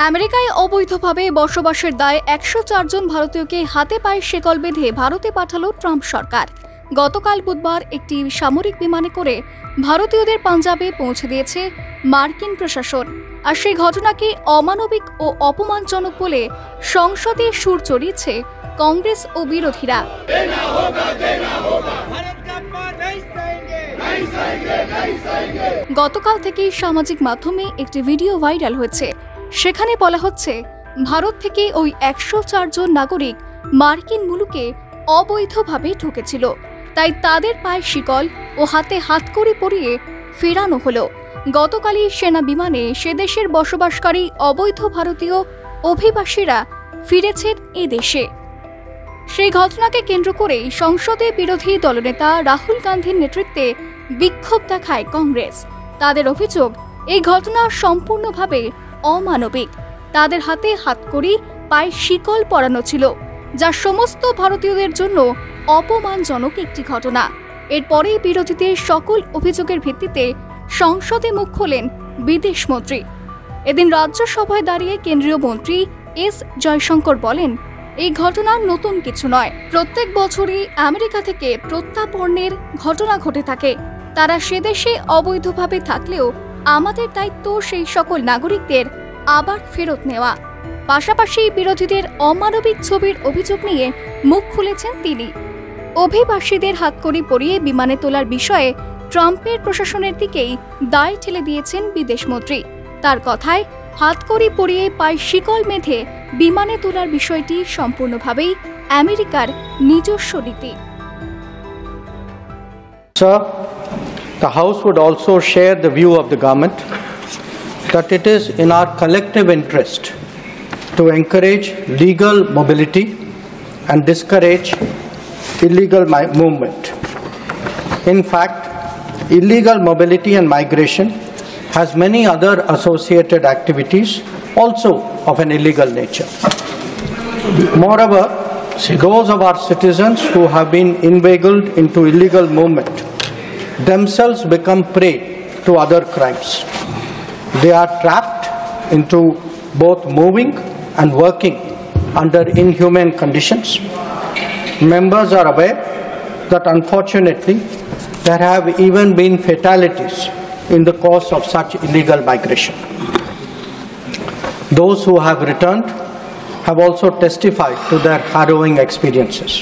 আমেরিকায় অবৈধভাবে বসবাসের দায়ে ১০৪ জন ভারতীয়কে হাতে পায়ে শেকল বেঁধে ভারতে পাঠালো ট্রাম্প সরকার। গতকাল বুধবার একটি সামরিক বিমানে করে ভারতীয়দের পাঞ্জাবে পৌঁছে দিয়েছে মার্কিন প্রশাসন। আর সেই ঘটনাকে অমানবিক ও অপমানজনক বলে সংসদে সুর চড়িয়েছে কংগ্রেস ও বিরোধীরা। গতকাল থেকেই সামাজিক মাধ্যমে একটি ভিডিও ভাইরাল হয়েছে। সেখানে বলা হচ্ছে, ভারত থেকে ওই ১০৪ জন নাগরিক মার্কিন মুলুকে অবৈধভাবে ঢুকেছিল, তাই তাদের পায়ে শিকল ও হাতে হাতকড়ি পরিয়ে ফেরানো হলো। গতকালই সেনা বিমানে সে দেশের বসবাসকারী অবৈধ ভারতীয় অভিবাসীরা ফিরেছেন এ দেশে। সেই ঘটনাকে কেন্দ্র করেই সংসদে বিরোধী দলনেতা রাহুল গান্ধীর নেতৃত্বে বিক্ষোভ দেখায় কংগ্রেস। তাদের অভিযোগ, এই ঘটনা সম্পূর্ণভাবে অমানবিক। তাদের হাতে হাতকড়ি, পায়ে শিকল পরানো ছিল, যা সমস্ত ভারতীয়দের জন্য অপমানজনক একটি ঘটনা। এরপরেই বিরোধীদের সকল অভিযোগের ভিত্তিতে সংসদে মুখ খোলেন বিদেশমন্ত্রী। এদিন রাজ্যসভায় দাঁড়িয়ে কেন্দ্রীয় মন্ত্রী এস জয়শঙ্কর বলেন, এই ঘটনা নতুন কিছু নয়। প্রত্যেক বছরই আমেরিকা থেকে প্রত্যাপনের ঘটনা ঘটে থাকে। তারা সে দেশে অবৈধভাবে থাকলেও আমাদের দায়িত্ব সেই সকল নাগরিকদের আবার ফেরত নেওয়া। পাশাপাশি বিরোধীদের অমানবিক ছবির অভিযোগ নিয়ে মুখ খুলেছেন তিনি। অভিবাসীদের হাতকড়ি পরিয়ে বিমানে তোলার বিষয়ে ট্রাম্পের প্রশাসনের দিকেই দায় ঠেলে দিয়েছেন বিদেশমন্ত্রী। তার কথায়, হাতকড়ি পরিয়ে পায়ে শিকল বেঁধে বিমানে তোলার বিষয়টি সম্পূর্ণভাবেই আমেরিকার নিজস্ব নীতি। The House would also share the view of the government that it is in our collective interest to encourage legal mobility and discourage illegal movement. In fact, illegal mobility and migration has many other associated activities also of an illegal nature. Moreover, those of our citizens who have been inveigled into illegal movement themselves become prey to other crimes. They are trapped into both moving and working under inhumane conditions. Members are aware that unfortunately there have even been fatalities in the course of such illegal migration. Those who have returned have also testified to their harrowing experiences.